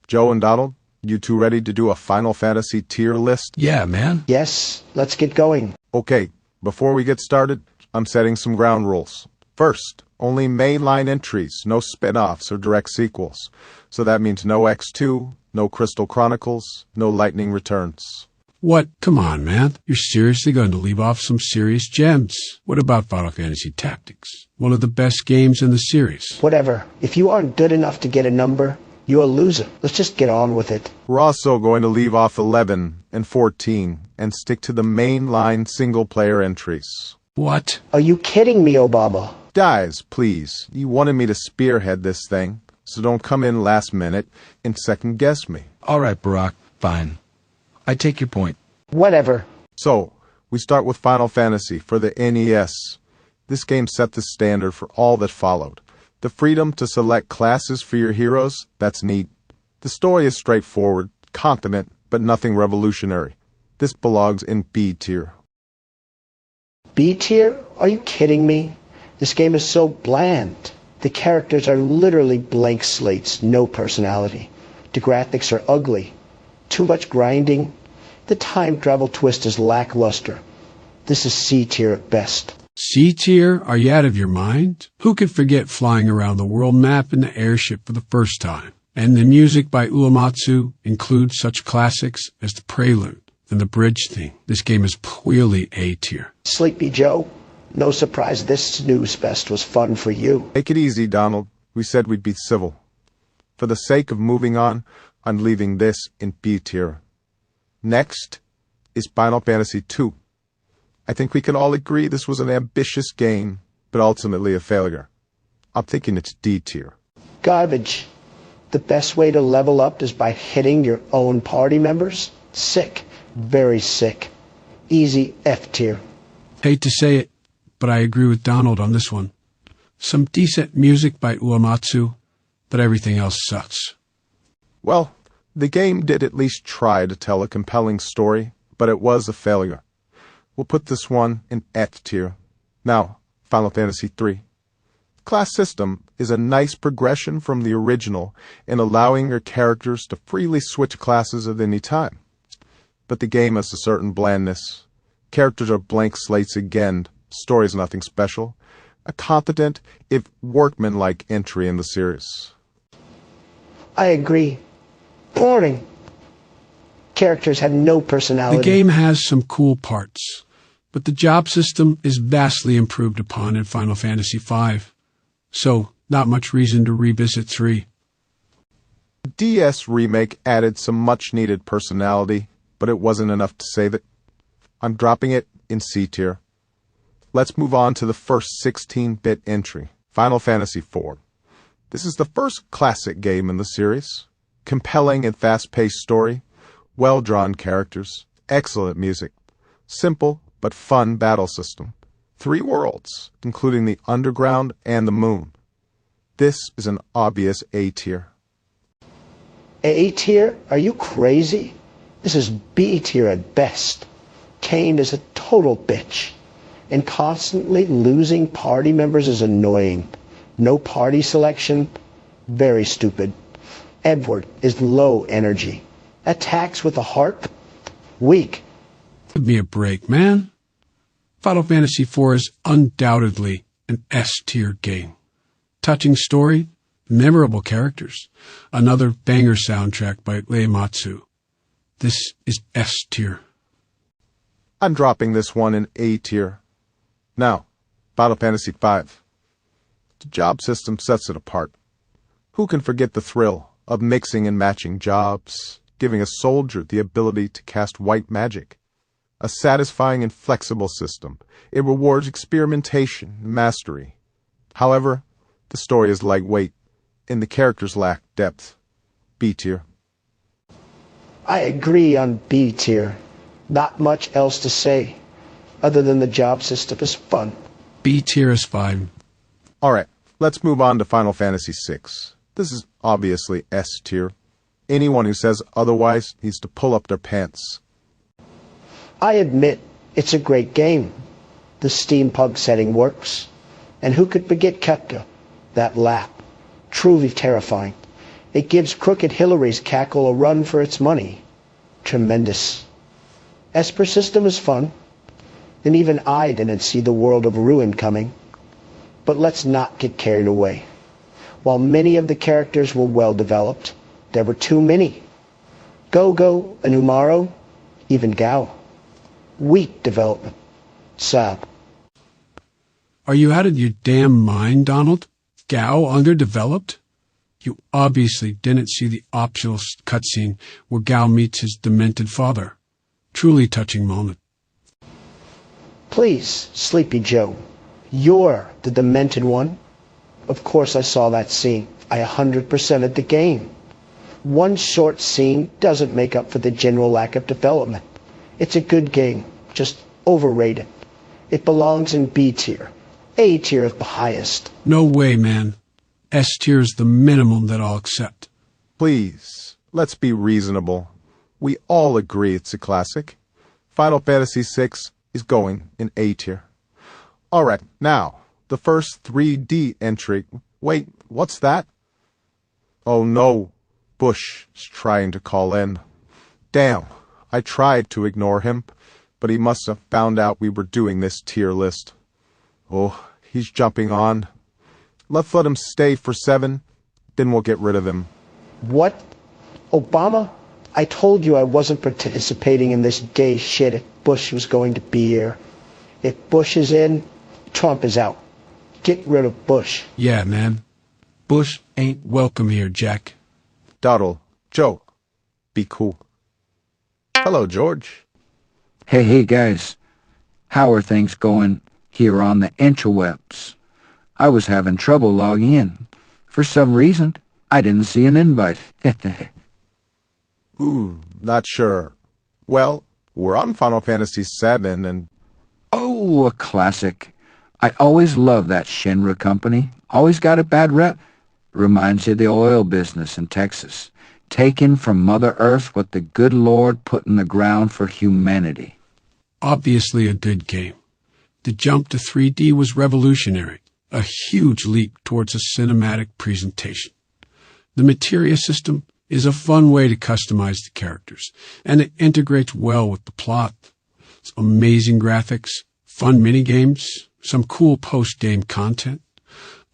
Joe and Donald, you two ready to do a Final Fantasy tier list? Yeah, man. Yes, let's get going. Okay, before we get started, I'm setting some ground rules. First, only mainline entries, no spin-offs or direct sequels. So that means no X2, no Crystal Chronicles, no Lightning Returns. What? Come on, man. You're seriously going to leave off some serious gems. What about Final Fantasy Tactics? One of the best games in the series. Whatever. If you aren't good enough to get a number, you're a loser. Let's just get on with it. We're also going to leave off 11 and 14 and stick to the mainline single-player entries. What? Are you kidding me, Obama? Guys, please, you wanted me to spearhead this thing, so don't come in last minute and second-guess me. All right, Barack, fine. I take your point. Whatever. So, we start with Final Fantasy for the NES. This game set the standard for all that followed. The freedom to select classes for your heroes, that's neat. The story is straightforward, confident, but nothing revolutionary. This belongs in B tier. B tier? Are you kidding me? This game is so bland. The characters are literally blank slates, no personality. The graphics are ugly. Too much grinding. The time travel twist is lackluster. This is C tier at best. C tier? Are you out of your mind? Who could forget flying around the world map in the airship for the first time? And the music by Uematsu includes such classics as the Prelude and the bridge theme. This game is clearly A tier. Sleepy Joe, no surprise this snooze fest was fun for you. Take it easy, Donald. We said we'd be civil. For the sake of moving on, I'm leaving this in B tier. Next is Final Fantasy II. I think we can all agree this was an ambitious game, but ultimately a failure. I'm thinking it's D tier. Garbage. The best way to level up is by hitting your own party members? Sick. Very sick. Easy F tier. Hate to say it, but I agree with Donald on this one. Some decent music by Uematsu, but everything else sucks. Well, the game did at least try to tell a compelling story, but it was a failure. We'll put this one in F tier. Now, Final Fantasy III. Class system is a nice progression from the original in allowing your characters to freely switch classes at any time. But the game has a certain blandness. Characters are blank slates again, story's nothing special. A competent, if workmanlike entry in the series. I agree. Boring. Characters had no personality. The game has some cool parts, but the job system is vastly improved upon in Final Fantasy V. So, not much reason to revisit 3. The DS remake added some much-needed personality, but it wasn't enough to save it. I'm dropping it in C tier. Let's move on to the first 16-bit entry, Final Fantasy IV. This is the first classic game in the series. Compelling and fast-paced story, well-drawn characters, excellent music, simple but fun battle system, 3 worlds, including the underground and the moon. This is an obvious A tier. A tier? Are you crazy? This is B tier at best. Kane is a total bitch, and constantly losing party members is annoying. No party selection, very stupid. Edward is low energy. Attacks with a heart, weak. Give me a break, man. Final Fantasy IV is undoubtedly an S-tier game. Touching story, memorable characters, another banger soundtrack by Uematsu. This is S-tier. I'm dropping this one in A tier. Now, Final Fantasy V. The job system sets it apart. Who can forget the thrill of mixing and matching jobs, giving a soldier the ability to cast white magic? A satisfying and flexible system. It rewards experimentation and mastery. However, the story is lightweight, and the characters lack depth. B tier. I agree on B tier. Not much else to say, other than the job system is fun. B tier is fine. Alright, let's move on to Final Fantasy VI. This is obviously S tier. Anyone who says otherwise needs to pull up their pants. I admit, it's a great game. The steampunk setting works. And who could forget Kepka? That laugh. Truly terrifying. It gives Crooked Hillary's cackle a run for its money. Tremendous. Esper System is fun, and even I didn't see the world of ruin coming. But let's not get carried away. While many of the characters were well developed, there were too many. Go-Go, Anumaro, even Gao. Weak development. Sad. Are you out of your damn mind, Donald? Gao underdeveloped? You obviously didn't see the optional cutscene where Gao meets his demented father. Truly touching moment. Please, Sleepy Joe. You're the demented one. Of course I saw that scene. I 100%ed the game. One short scene doesn't make up for the general lack of development. It's a good game, just overrated. It belongs in B tier. A tier is the highest. No way, man. S tier is the minimum that I'll accept. Please, let's be reasonable. We all agree it's a classic. Final Fantasy VI is going in A tier. Alright, now, the first 3D entry. Wait, what's that? Oh no, Bush is trying to call in. Damn, I tried to ignore him, but he must have found out we were doing this tier list. Oh, he's jumping on. Let's let him stay for 7, then we'll get rid of him. What? Obama? I told you I wasn't participating in this gay shit if Bush was going to be here. If Bush is in, Trump is out. Get rid of Bush. Yeah, man. Bush ain't welcome here, Jack. Doddle, Joe, be cool. Hello, George. Hey guys. How are things going here on the interwebs? I was having trouble logging in. For some reason, I didn't see an invite. Ooh, not sure. Well, we're on Final Fantasy VII and... Oh, a classic. I always loved that Shinra company. Always got a bad rep. Reminds you of the oil business in Texas. Taking from Mother Earth what the good Lord put in the ground for humanity. Obviously a good game. The jump to 3D was revolutionary. A huge leap towards a cinematic presentation. The materia system is a fun way to customize the characters, and it integrates well with the plot. It's amazing graphics, fun minigames, some cool post-game content,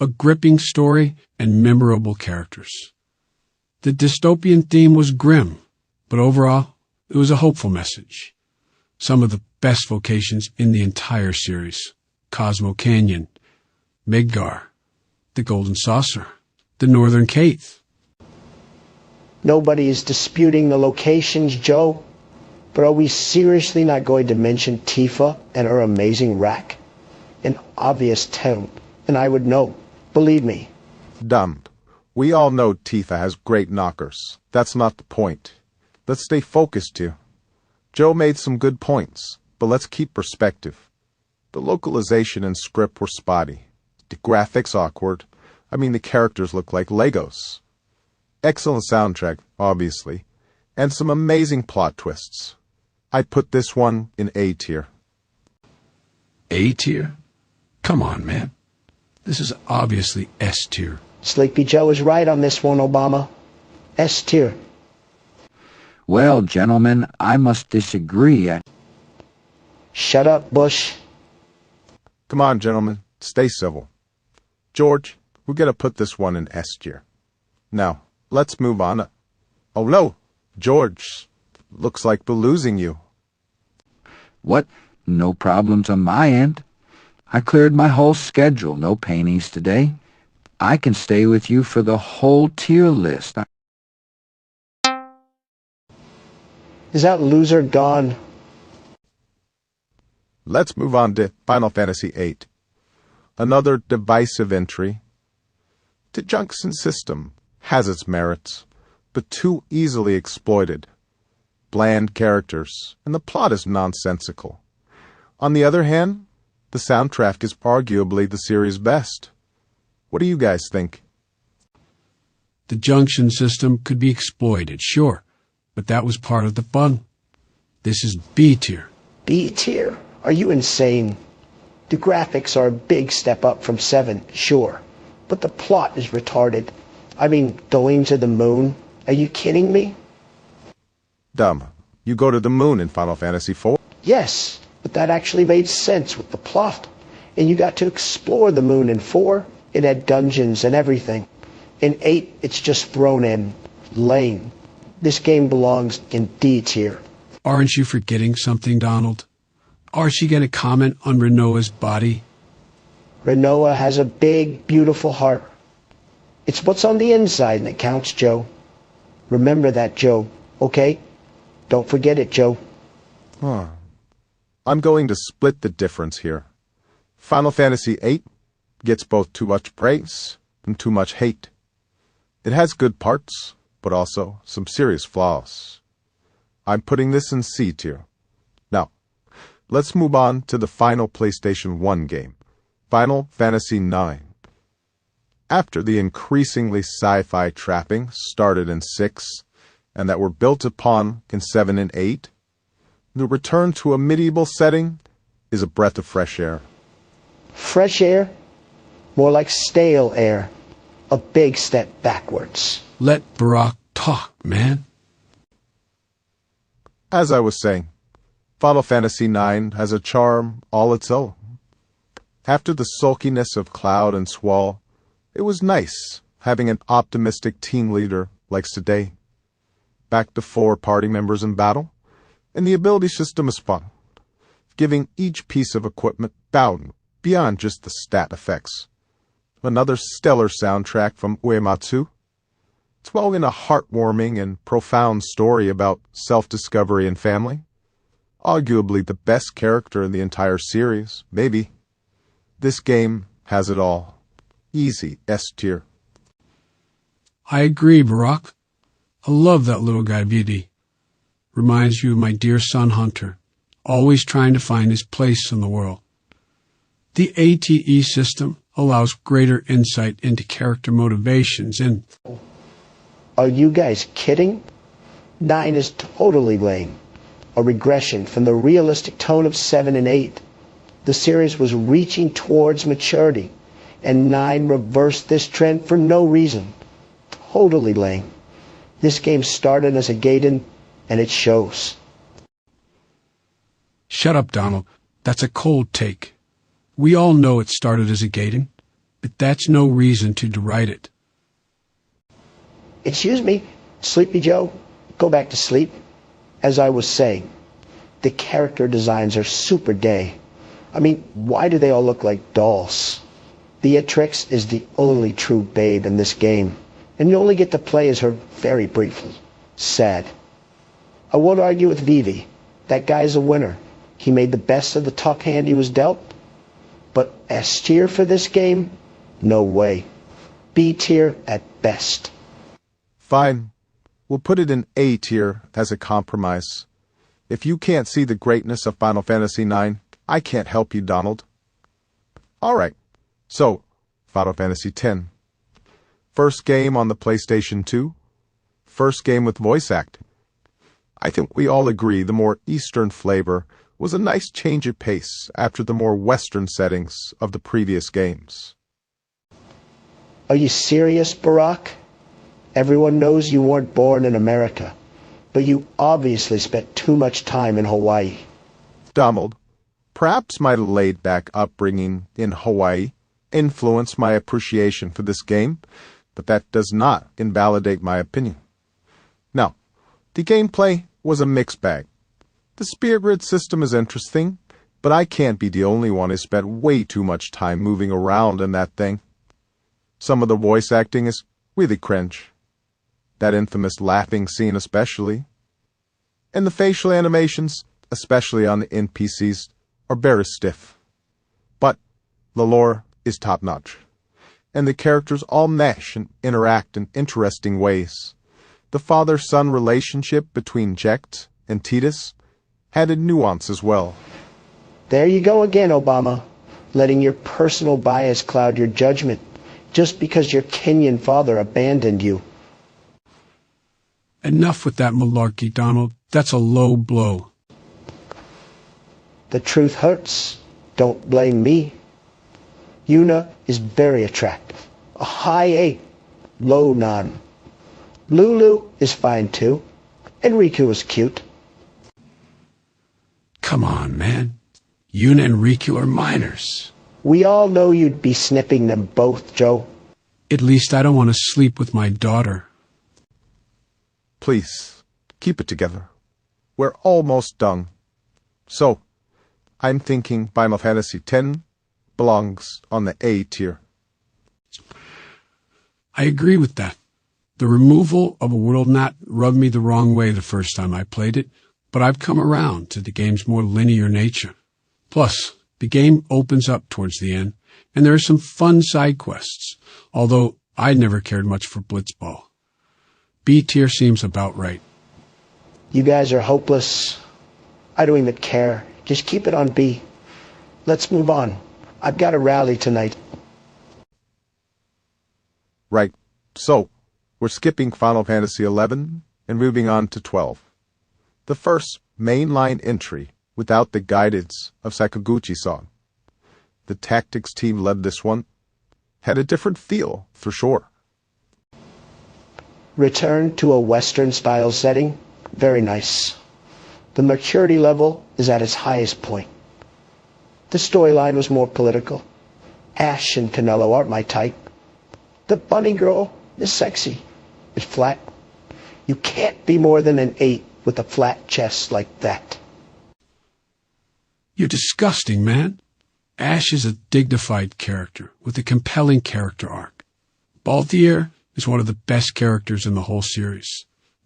a gripping story, and memorable characters. The dystopian theme was grim, but overall, it was a hopeful message. Some of the best vocations in the entire series: Cosmo Canyon, Midgar, the Golden Saucer, the Northern Caith. Nobody is disputing the locations, Joe. But are we seriously not going to mention Tifa and her amazing rack? An obvious talent, and I would know. Believe me. Dumb. We all know Tifa has great knockers. That's not the point. Let's stay focused here. Joe made some good points, but let's keep perspective. The localization and script were spotty. The graphics awkward. I mean, the characters look like Legos. Excellent soundtrack, obviously, and some amazing plot twists. I'd put this one in A tier. A tier? Come on, man. This is obviously S tier. Sleepy Joe is right on this one, Obama. S tier. Well, gentlemen, I must disagree. Shut up, Bush. Come on, gentlemen, stay civil. George, we're gonna put this one in S tier. Now, let's move on. Oh no, George, looks like we're losing you. What? No problems on my end. I cleared my whole schedule, no paintings today. I can stay with you for the whole tier list. Is that loser gone? Let's move on to Final Fantasy VIII. Another divisive entry. The junction system has its merits, but too easily exploited. Bland characters, and the plot is nonsensical. On the other hand, the soundtrack is arguably the series' best. What do you guys think? The junction system could be exploited, sure, but that was part of the fun. This is B tier. B tier? Are you insane? The graphics are a big step up from 7, sure, but the plot is retarded. I mean, going to the moon? Are you kidding me? Dumb. You go to the moon in Final Fantasy IV. Yes, but that actually made sense with the plot. And you got to explore the moon in 4. It had dungeons and everything. In 8, it's just thrown in. Lame. This game belongs in D tier. Aren't you forgetting something, Donald? Are she going to comment on Renoa's body? Renoa has a big, beautiful heart. It's what's on the inside that counts, Joe. Remember that, Joe, okay? Don't forget it, Joe. I'm going to split the difference here. Final Fantasy VIII gets both too much praise and too much hate. It has good parts, but also some serious flaws. I'm putting this in C tier. Now, let's move on to the final PlayStation 1 game, Final Fantasy IX. After the increasingly sci-fi trappings started in 6, and that were built upon in 7 and 8, the return to a medieval setting is a breath of fresh air. Fresh air? More like stale air. A big step backwards. Let Barack talk, man. As I was saying, Final Fantasy IX has a charm all its own. After the sulkiness of Cloud and Squall, it was nice having an optimistic team leader like Sade. Back to 4 party members in battle, and the ability system is fun, giving each piece of equipment bound beyond just the stat effects. Another stellar soundtrack from Uematsu. It's woven in a heartwarming and profound story about self-discovery and family. Arguably the best character in the entire series, maybe. This game has it all. Easy S tier. I agree, Barack. I love that little guy, Vidi. Reminds you of my dear son, Hunter, always trying to find his place in the world. The ATE system allows greater insight into character motivations and... Are you guys kidding? 9 is totally lame. A regression from the realistic tone of 7 and 8. The series was reaching towards maturity, and 9 reversed this trend for no reason. Totally lame. This game started as a Gaiden, and it shows. Shut up, Donald. That's a cold take. We all know it started as a Gaiden, but that's no reason to deride it. Excuse me, Sleepy Joe, go back to sleep. As I was saying, the character designs are super gay. I mean, why do they all look like dolls? Beatrix is the only true babe in this game, and you only get to play as her very briefly. Sad. I won't argue with Vivi. That guy's a winner. He made the best of the tough hand he was dealt. But S tier for this game? No way. B tier at best. Fine. We'll put it in A tier as a compromise. If you can't see the greatness of Final Fantasy IX, I can't help you, Donald. Alright. So, Final Fantasy X. First game on the PlayStation 2. First game with voice acting. I think we all agree the more Eastern flavor was a nice change of pace after the more Western settings of the previous games. Are you serious, Barack? Everyone knows you weren't born in America, but you obviously spent too much time in Hawaii. Donald, perhaps my laid-back upbringing in Hawaii influenced my appreciation for this game, but that does not invalidate my opinion. Now, the gameplay was a mixed bag. The Spear Grid system is interesting, but I can't be the only one who spent way too much time moving around in that thing. Some of the voice acting is really cringe. That infamous laughing scene especially. And the facial animations, especially on the NPCs, are very stiff. But the lore is top-notch, and the characters all mesh and interact in interesting ways. The father-son relationship between Jecht and Tidus had a nuance as well. There you go again, Obama, letting your personal bias cloud your judgment just because your Kenyan father abandoned you. Enough with that malarkey, Donald. That's a low blow. The truth hurts. Don't blame me. Yuna is very attractive. A high 8. Low none. Lulu is fine too. And Riku is cute. Come on, man. Yuna and Riku are minors. We all know you'd be snipping them both, Joe. At least I don't want to sleep with my daughter. Please, keep it together. We're almost done. So, I'm thinking Final Fantasy X belongs on the A tier. I agree with that. The removal of a world knot rubbed me the wrong way the first time I played it, but I've come around to the game's more linear nature. Plus, the game opens up towards the end, and there are some fun side quests, although I never cared much for Blitzball. B tier seems about right. You guys are hopeless. I don't even care. Just keep it on B. Let's move on. I've got a rally tonight. Right. So, we're skipping Final Fantasy XI and moving on to 12. The first mainline entry without the guidance of Sakaguchi-san. The tactics team led this one. Had a different feel, for sure. Return to a Western-style setting. Very nice. The maturity level is at its highest point. The storyline was more political. Ash and Canelo aren't my type. The bunny girl is sexy. It's flat. You can't be more than an 8 with a flat chest like that. You're disgusting, man. Ash is a dignified character with a compelling character arc. Balthier is one of the best characters in the whole series.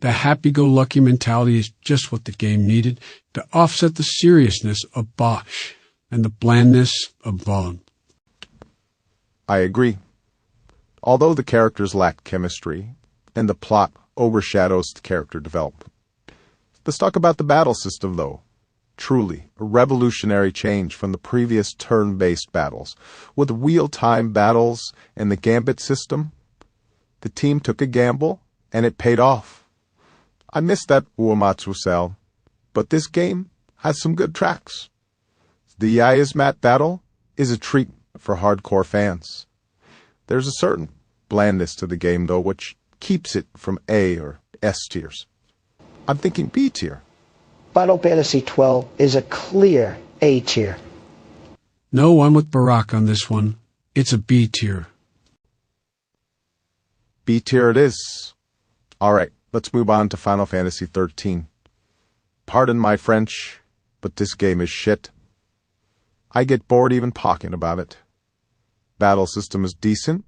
The happy-go-lucky mentality is just what the game needed to offset the seriousness of Bosch and the blandness of Vaughn. I agree. Although the characters lack chemistry, and the plot overshadows the character development. Let's talk about the battle system, though. Truly, a revolutionary change from the previous turn-based battles. With real-time battles and the gambit system, the team took a gamble, and it paid off. I miss that Uematsu cell, but this game has some good tracks. The Yayasmat battle is a treat for hardcore fans. There's a certain blandness to the game, though, which keeps it from A or S tiers. I'm thinking B tier. Final Fantasy XII is a clear A tier. No one with Barack on this one. It's a B tier. B tier it is. Alright, let's move on to Final Fantasy XIII. Pardon my French, but this game is shit. I get bored even talking about it. Battle system is decent,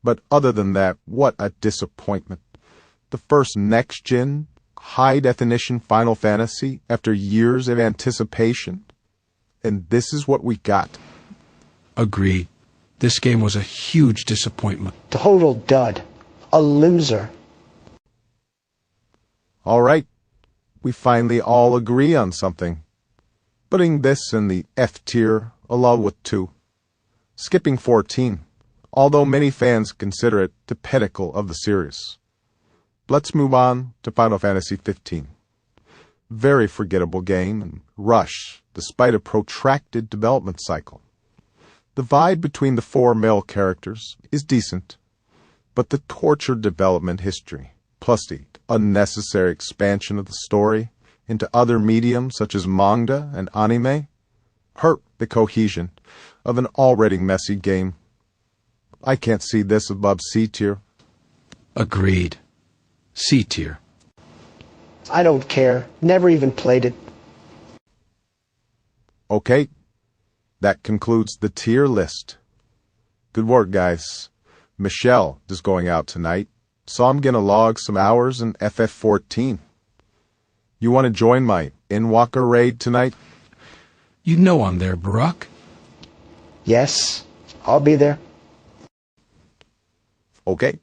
but other than that, what a disappointment. The first next-gen, high-definition Final Fantasy after years of anticipation. And this is what we got. Agreed. This game was a huge disappointment. Total dud. A limser. All right, we finally all agree on something. Putting this in the F tier along with 2. Skipping 14, although many fans consider it the pinnacle of the series. Let's move on to Final Fantasy XV. Very forgettable game and rush despite a protracted development cycle. The vibe between the 4 male characters is decent, but the tortured development history, plus the unnecessary expansion of the story into other mediums such as manga and anime, hurt the cohesion of an already messy game. I can't see this above C tier. Agreed. C tier. I don't care. Never even played it. Okay, that concludes the tier list. Good work, guys. Michelle is going out tonight, so I'm gonna log some hours in FF14. You want to join my Endwalker raid tonight? You know I'm there, Barack. Yes, I'll be there. Okay,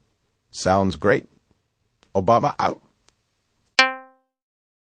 sounds great. Obama out.